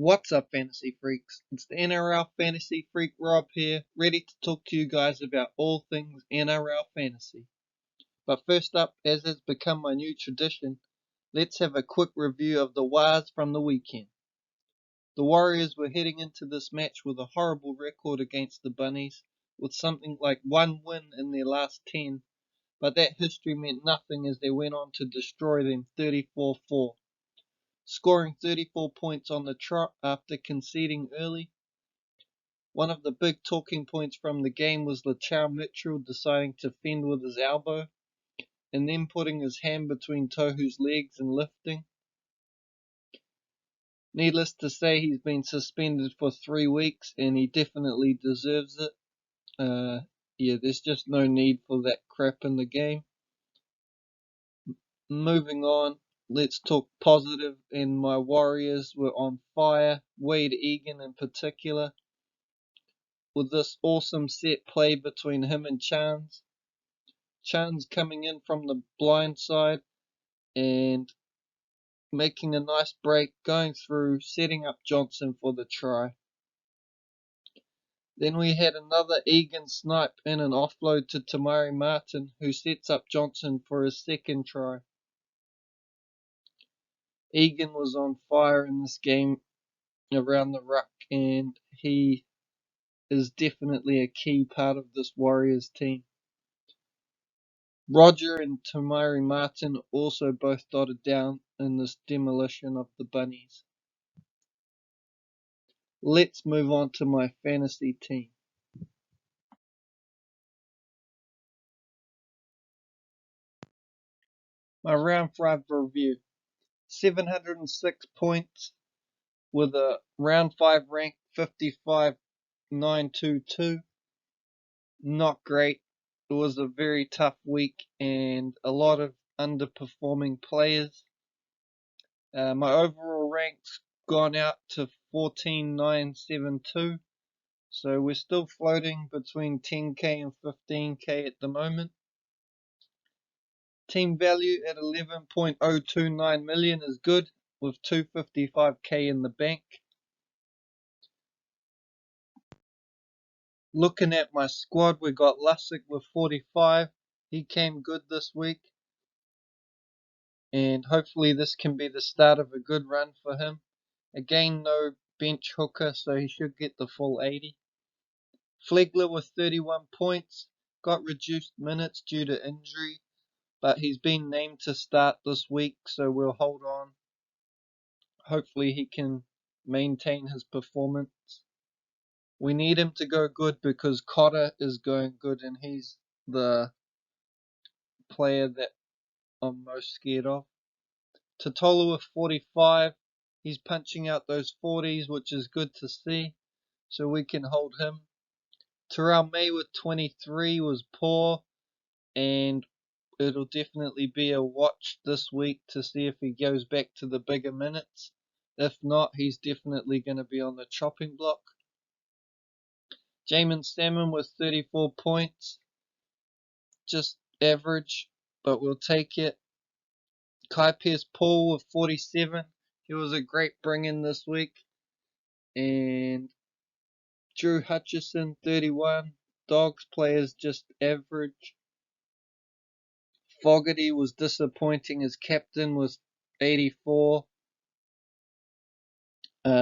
What's up, Fantasy Freaks? It's the NRL Fantasy Freak Rob here, ready to talk to you guys about all things NRL Fantasy. But first up, as has become my new tradition, let's have a quick review of the Wars from the weekend. The Warriors were heading into this match with a horrible record against the Bunnies, with something like one win in their last 10, but that history meant nothing as they went on to destroy them 34-4. Scoring 34 points on the trot after conceding early. One of the big talking points from the game was Latrell Mitchell deciding to fend with his elbow, and then putting his hand between Tohu's legs and lifting. Needless to say, he's been suspended for 3 weeks, and he definitely deserves it. There's just no need for that crap in the game. Moving on, let's talk positive, and my Warriors were on fire, Wade Egan in particular, with this awesome set play between him and Chance. Chance coming in from the blind side and making a nice break, going through, setting up Johnson for the try. Then we had another Egan snipe in an offload to Tamari Martin, who sets up Johnson for his second try. Egan was on fire in this game around the ruck, and he is definitely a key part of this Warriors team. Roger and Tamari Martin also both dotted down in this demolition of the Bunnies. Let's move on to my fantasy team. My round 5 review. 706 points with a round 5 rank 55,922. Not great. It was a very tough week and a lot of underperforming players. My overall rank's gone out to 14,972. So we're still floating between 10k and 15k at the moment. Team value at 11.029 million is good, with 255k in the bank. Looking at my squad, we got Lussick with 45. He came good this week, and hopefully this can be the start of a good run for him. Again, no bench hooker, so he should get the full 80. Flegler with 31 points, got reduced minutes due to injury, but he's been named to start this week, so we'll hold on. Hopefully he can maintain his performance. We need him to go good because Cotter is going good, and he's the player that I'm most scared of. Totola with 45. He's punching out those 40s, which is good to see, so we can hold him. Terrell May with 23 was poor, and it'll definitely be a watch this week to see if he goes back to the bigger minutes. If not, he's definitely going to be on the chopping block. Jamin Salmon with 34 points. Just average, but we'll take it. Kai Pearce-Paul with 47. He was a great bring-in this week. And Drew Hutchison, 31. Dogs players just average. Fogarty was disappointing as captain with 84.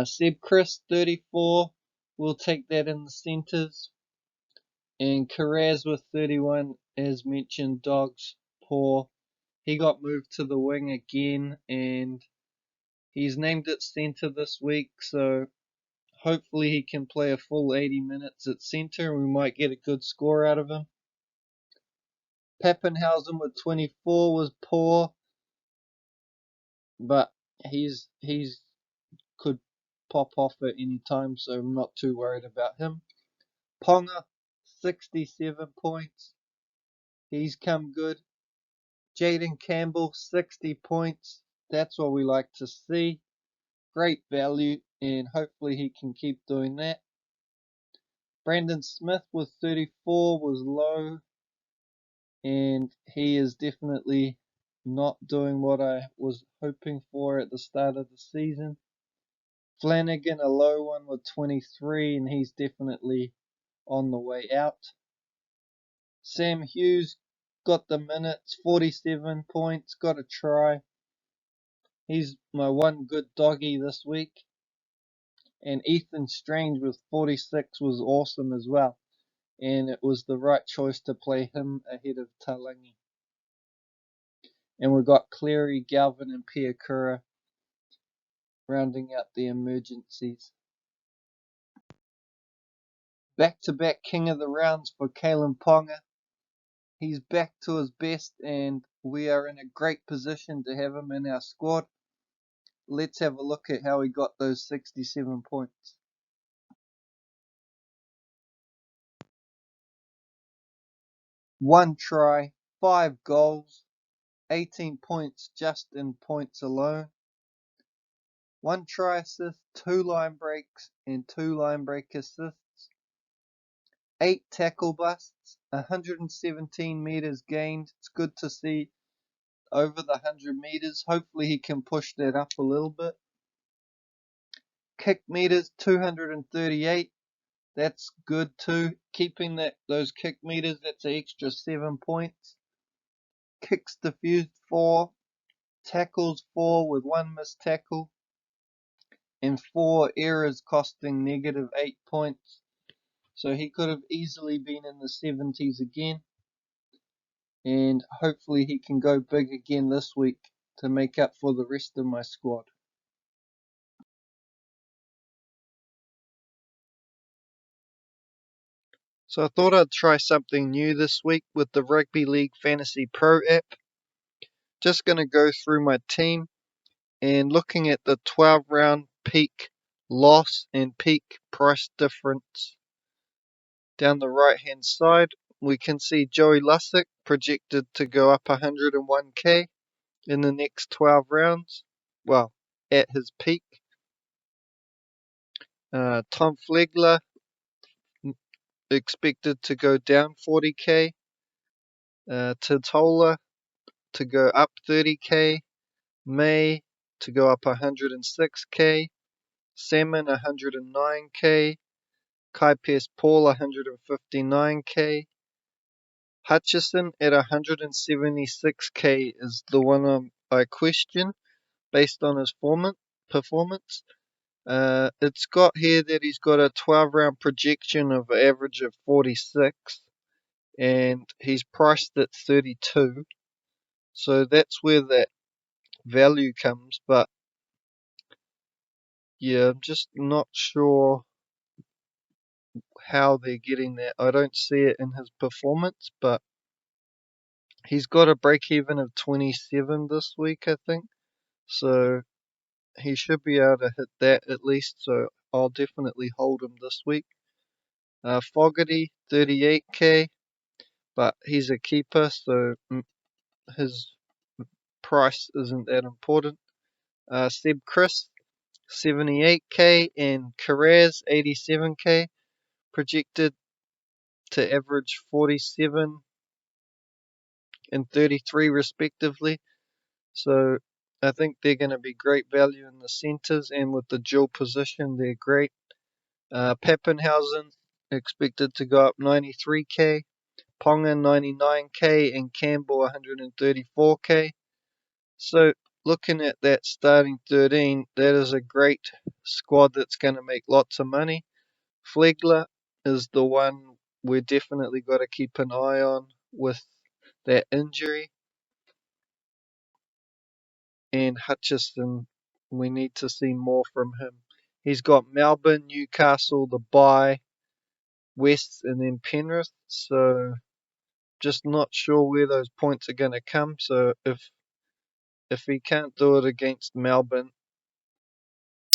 Seb Chris, 34. We'll take that in the centres. And Carraz with 31, as mentioned, Dogs poor. He got moved to the wing again, and he's named at centre this week, so hopefully he can play a full 80 minutes at centre, and we might get a good score out of him. Pappenhausen with 24 was poor, but he's could pop off at any time, so I'm not too worried about him. Ponga, 67 points. He's come good. Jaden Campbell, 60 points. That's what we like to see. Great value, and hopefully he can keep doing that. Brandon Smith with 34 was low, and he is definitely not doing what I was hoping for at the start of the season. Flanagan, a low one with 23, and he's definitely on the way out. Sam Hughes got the minutes, 47 points, got a try. He's my one good doggy this week. And Ethan Strange with 46 was awesome as well. And it was the right choice to play him ahead of Talangi. And we've got Cleary, Galvin, and Piakura rounding out the emergencies. Back-to-back king of the rounds for Kalen Ponga. He's back to his best, and we are in a great position to have him in our squad. Let's have a look at how he got those 67 points. One try, 5 goals, 18 points just in points alone. One try assist, 2 line breaks, and 2 line break assists. 8 tackle busts, 117 meters gained. It's good to see over the 100 meters. Hopefully he can push that up a little bit. Kick meters, 238. That's good too. Keeping those kick meters, that's an extra 7 points. Kicks defused 4. Tackles 4 with 1 missed tackle. And 4 errors costing negative 8 points. So he could have easily been in the 70s again. And hopefully he can go big again this week to make up for the rest of my squad. So I thought I'd try something new this week with the Rugby League Fantasy Pro app. Just going to go through my team and looking at the 12 round peak loss and peak price difference. Down the right hand side, we can see Joey Lussick projected to go up 101k in the next 12 rounds. Well, at his peak. Tom Flegler expected to go down 40k. Tatola to go up 30k. May to go up 106k. Salmon 109k. Kai Paul 159k. Hutchison at 176k is the one I question based on his performance. It's got here that he's got a 12 round projection of an average of 46 and he's priced at 32. So that's where that value comes, but yeah, I'm just not sure how they're getting that. I don't see it in his performance, but he's got a break even of 27 this week, I think. So he should be able to hit that at least. So I'll definitely hold him this week. Fogarty, 38k, but he's a keeper, so his price isn't that important. Seb Chris, 78k, and Carraz, 87k, projected to average 47 and 33 respectively. So I think they're going to be great value in the centres, and with the dual position, they're great. Pappenhausen expected to go up 93k, Ponga 99k, and Campbell 134k. So looking at that starting 13, that is a great squad that's going to make lots of money. Flegler is the one we're definitely got to keep an eye on with that injury. And Hutchison, we need to see more from him. He's got Melbourne, Newcastle, the bye, West, and then Penrith. So just not sure where those points are going to come. So if he can't do it against Melbourne,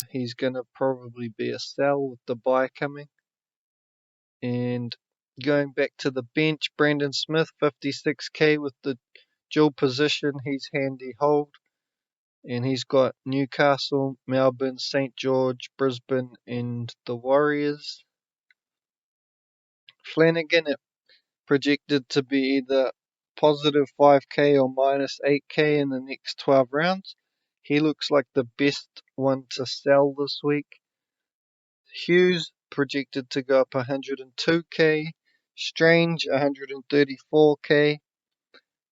he's going to probably be a sell with the bye coming. And going back to the bench, Brandon Smith, 56k with the dual position. He's handy hold. And he's got Newcastle, Melbourne, St. George, Brisbane, and the Warriors. Flanagan projected to be either positive 5k or minus 8k in the next 12 rounds. He looks like the best one to sell this week. Hughes projected to go up 102k. Strange 134k.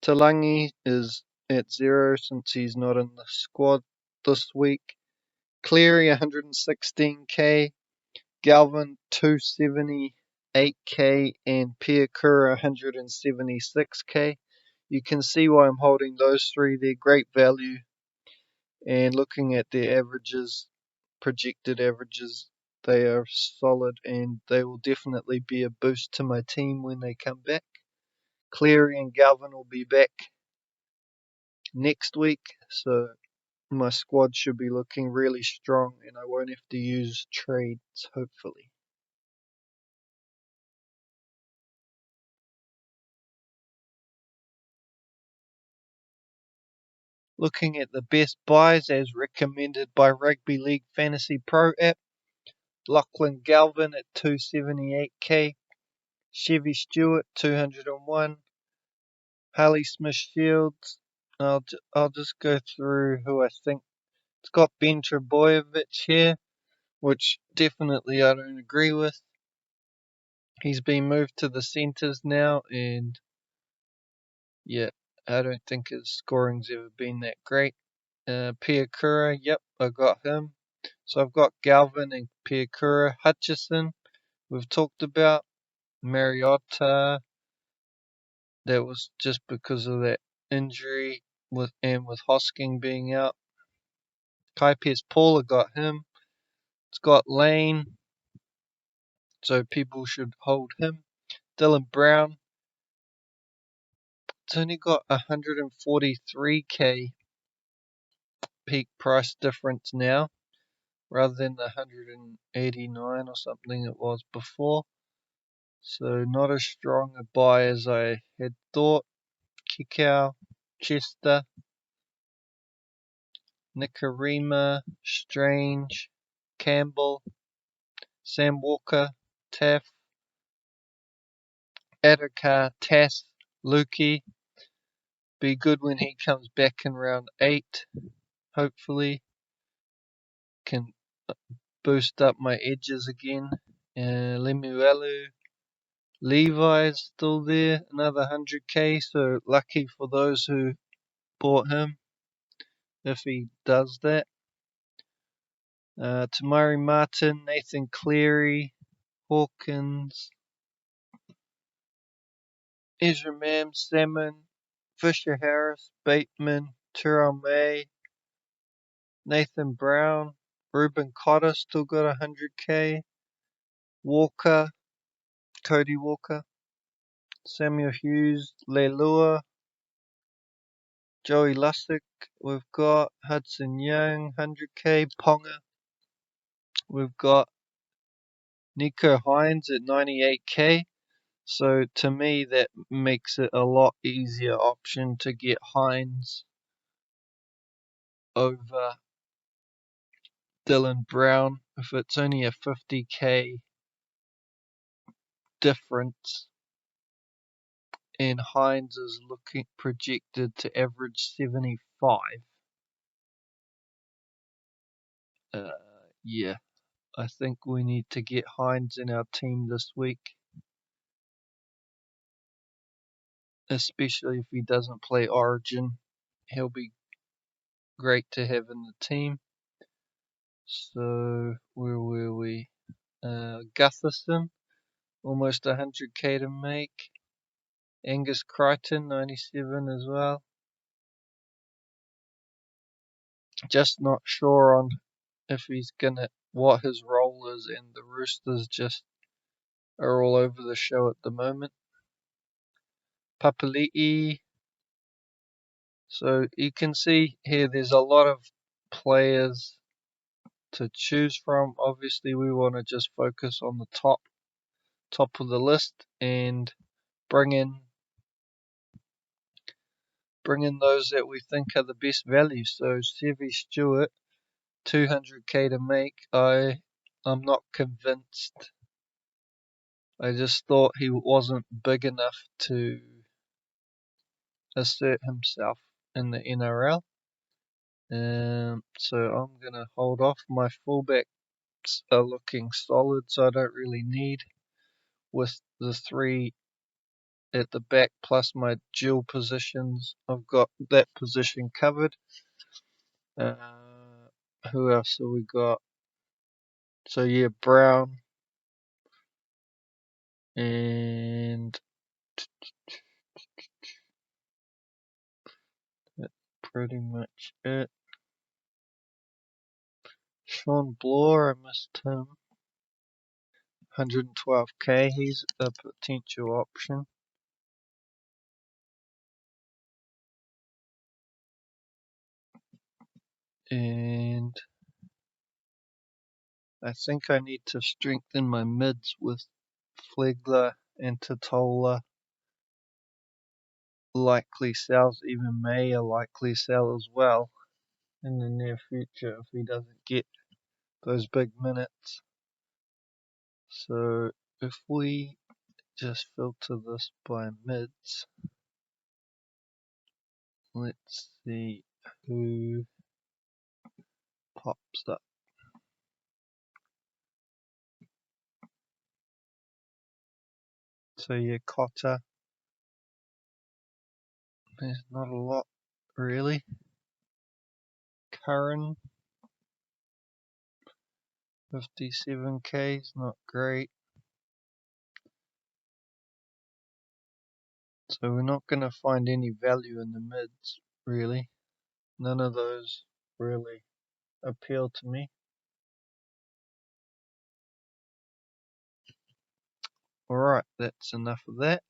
Talangi is at 0 since he's not in the squad this week. Cleary 116k. Galvin 278k and Piakura 176k. You can see why I'm holding those three. They're great value. And looking at their averages, projected averages, they are solid and they will definitely be a boost to my team when they come back. Cleary and Galvin will be back next week, so my squad should be looking really strong and I won't have to use trades, hopefully. Looking at the best buys as recommended by Rugby League Fantasy Pro app, Lachlan Galvin at 278k, Chevy Stewart 201, Harley Smith Shields. I'll just go through who I think. It's got Ben Trebojevic here, which definitely I don't agree with. He's been moved to the centres now, and yeah, I don't think his scoring's ever been that great. Piakura, yep, I got him. So I've got Galvin and Piakura. Hutchison, we've talked about. Mariota, that was just because of that injury with Hosking being out. Kaipes Paula got him. It's got Lane, so people should hold him. Dylan Brown, it's only got 143k peak price difference now, rather than the 189 or something it was before. So not as strong a buy as I had thought. Kikau, Chester, Nikarima, Strange, Campbell, Sam Walker, Taff, Adaka, Tass, Lukey. Be good when he comes back in round 8. Hopefully can boost up my edges again. Lemuelu, Levi's still there, another 100k, so lucky for those who bought him if he does that. Tamari Martin, Nathan Cleary, Hawkins, Ezra Mam, Salmon, Fisher Harris, Bateman, Terrell May, Nathan Brown, Ruben Cotter still got 100k, Walker, Cody Walker, Samuel Hughes, Leilua, Joey Lussick, we've got Hudson Young, 100k, Ponga, we've got Nico Hines at 98k. So to me, that makes it a lot easier option to get Hines over Dylan Brown if it's only a 50k difference. And Hines is looking projected to average 75. Yeah, I think we need to get Hines in our team this week, especially if he doesn't play Origin. He'll be great to have in the team. So where were we? Gutherson, almost 100k to make. Angus Crichton, 97 as well. Just not sure on if he's what his role is, and the Roosters just are all over the show at the moment. Papali'i. So you can see here there's a lot of players to choose from. Obviously we want to just focus on the top of the list and bring in those that we think are the best value. So Chevy Stewart, 200k to make. I'm not convinced. I just thought he wasn't big enough to assert himself in the NRL. So I'm going to hold off. My fullbacks are looking solid, so I don't really need, with the 3 at the back plus my dual positions, I've got that position covered. Who else have we got? So yeah, Brown, and that's pretty much it. Sean Bloor, I missed him. 112k, he's a potential option. And I think I need to strengthen my mids with Flegler and Totola. Likely sells, even May a likely sell as well in the near future if he doesn't get those big minutes. So if we just filter this by mids, let's see who pops up. So yeah, Cotter. There's not a lot really. Curran, 57k is not great. So we're not going to find any value in the mids, really. None of those really appeal to me. Alright, that's enough of that.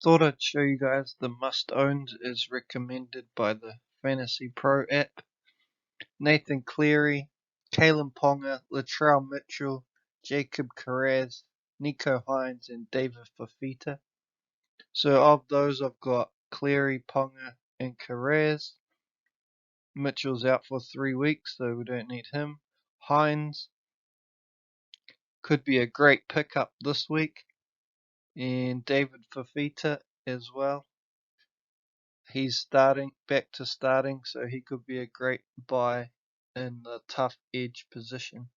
Thought I'd show you guys the must-owns as recommended by the Fantasy Pro app. Nathan Cleary, Kalen Ponga, Latrell Mitchell, Jacob Carraz, Nico Hines, and David Fafita. So of those, I've got Cleary, Ponga, and Carraz. Mitchell's out for 3 weeks, so we don't need him. Hines could be a great pickup this week. And David Fafita as well. He's back to starting, so he could be a great buy in the tough edge position.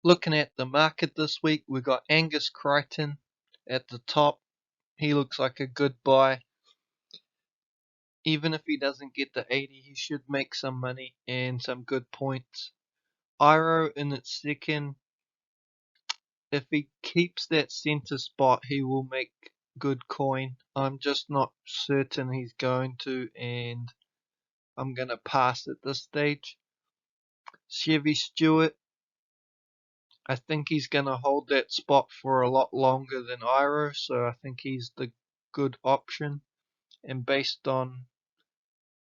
Looking at the market this week, we've got Angus Crichton at the top. He looks like a good buy. Even if he doesn't get the 80, he should make some money and some good points. Iro in its second. If he keeps that center spot, he will make good coin. I'm just not certain he's going to, and I'm going to pass at this stage. Chevy Stewart, I think he's going to hold that spot for a lot longer than Iro, so I think he's the good option. And based on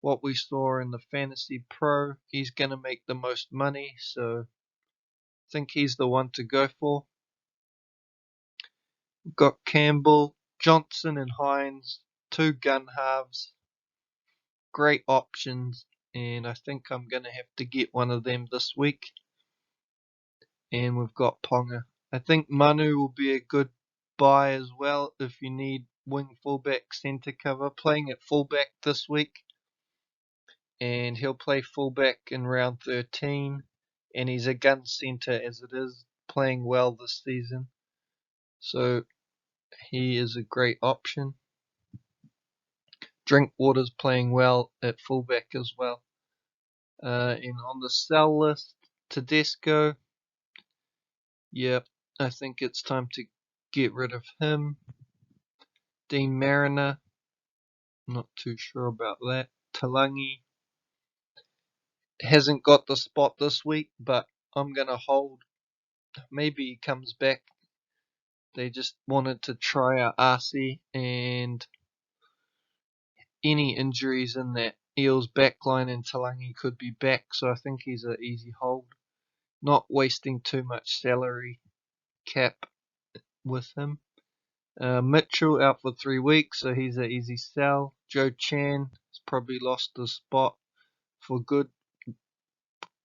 what we saw in the Fantasy Pro, he's going to make the most money, so I think he's the one to go for. We've got Campbell, Johnson, and Hines, 2 gun halves. Great options, and I think I'm going to have to get one of them this week. And we've got Ponga. I think Manu will be a good buy as well if you need wing fullback centre cover. Playing at fullback this week, and he'll play fullback in round 13, and he's a gun centre as it is, playing well this season. So he is a great option. Drinkwater's playing well at fullback as well. And on the sell list, Tedesco. Yep, I think it's time to get rid of him. Dean Mariner. Not too sure about that. Talangi hasn't got the spot this week, but I'm going to hold. Maybe he comes back. They just wanted to try out RC, and any injuries in that Eels backline and Talangi could be back, so I think he's an easy hold. Not wasting too much salary cap with him. Mitchell out for 3 weeks, so he's an easy sell. Joe Chan has probably lost his spot for good.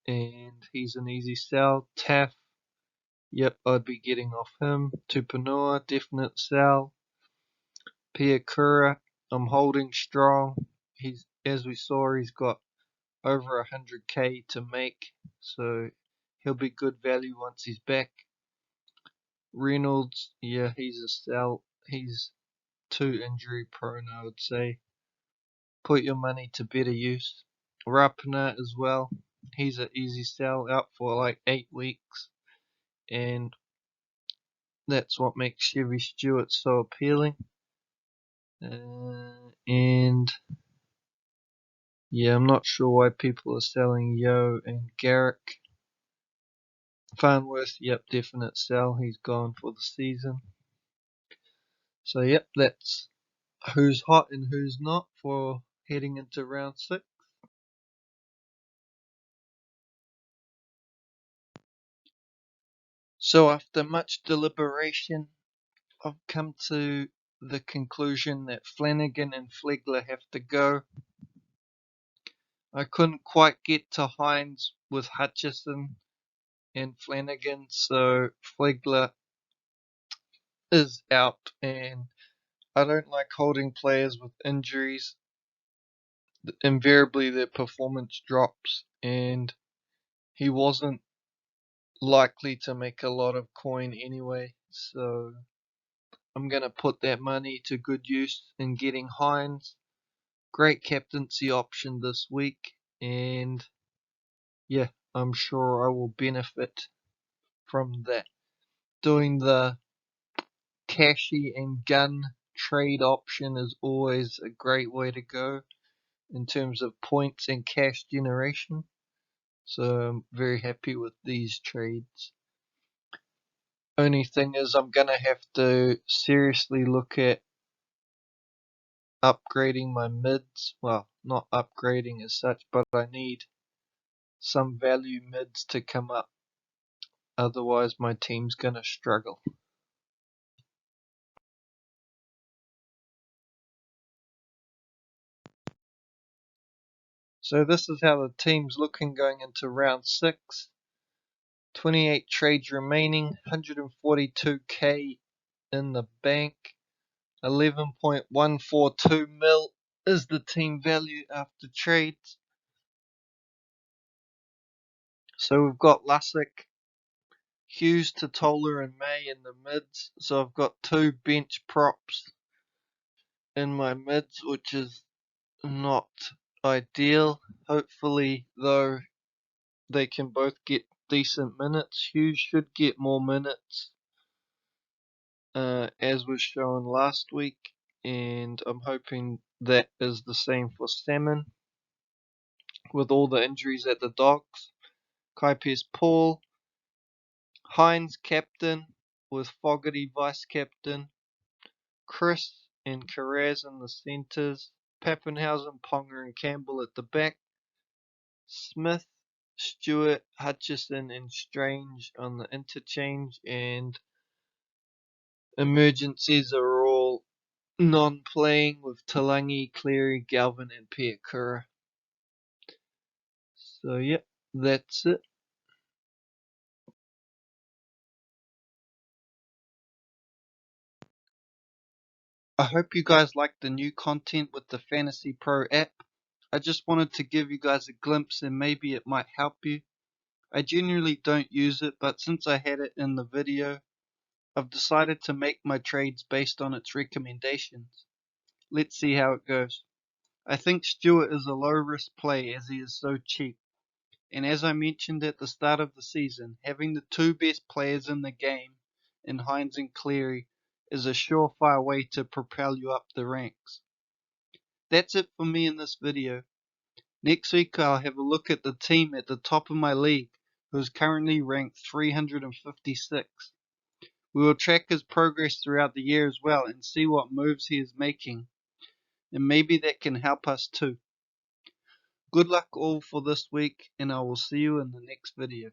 and he's an easy sell. Taff, yep, I'd be getting off him. Tupouniua, definite sell. Piakura, I'm holding strong. As we saw, he's got over 100k to make, so he'll be good value once he's back. Reynolds, yeah, he's a sell. He's too injury prone, I would say. Put your money to better use. Rapana as well. He's an easy sell, out for like 8 weeks, and that's what makes Chevy Stewart so appealing. And yeah, I'm not sure why people are selling Yo and Garrick. Farnworth, yep, definite sell. He's gone for the season. So yep, that's who's hot and who's not for heading into round 6. So after much deliberation, I've come to the conclusion that Flanagan and Flegler have to go. I couldn't quite get to Hines with Hutchison and Flanagan, so Flegler is out, and I don't like holding players with injuries. Invariably their performance drops, and he wasn't likely to make a lot of coin anyway, so I'm going to put that money to good use in getting Hines. Great captaincy option this week, and yeah, I'm sure I will benefit from that. Doing the cashy and gun trade option is always a great way to go in terms of points and cash generation. So I'm very happy with these trades. Only thing is I'm going to have to seriously look at upgrading my mids. Well, not upgrading as such, but I need some value mids to come up. Otherwise my team's going to struggle. So this is how the team's looking going into round 6. 28 trades remaining, 142k in the bank, 11.142 mil is the team value after trades. So we've got Lussick, Hughes, Totola and May in the mids. So I've got 2 bench props in my mids, which is not ideal. Hopefully though they can both get decent minutes. Hughes should get more minutes as was shown last week, and I'm hoping that is the same for Salmon with all the injuries at the Dogs. Kaipes Paul, Hines captain with Fogarty vice captain, Chris and Carraz in the centres, Pappenhausen, Ponga and Campbell at the back, Smith, Stewart, Hutchison and Strange on the interchange, and emergencies are all non-playing with Talangi, Cleary, Galvin and Piakura. So yep, that's it. I hope you guys liked the new content with the Fantasy Pro app. I just wanted to give you guys a glimpse and maybe it might help you. I generally don't use it, but since I had it in the video, I've decided to make my trades based on its recommendations. Let's see how it goes. I think Stewart is a low risk play as he is so cheap. And as I mentioned at the start of the season, having the 2 best players in the game in Hines and Cleary is a surefire way to propel you up the ranks. That's it for me in this video. Next week I'll have a look at the team at the top of my league, who is currently ranked 356. We will track his progress throughout the year as well and see what moves he is making, and maybe that can help us too. Good luck all for this week, and I will see you in the next video.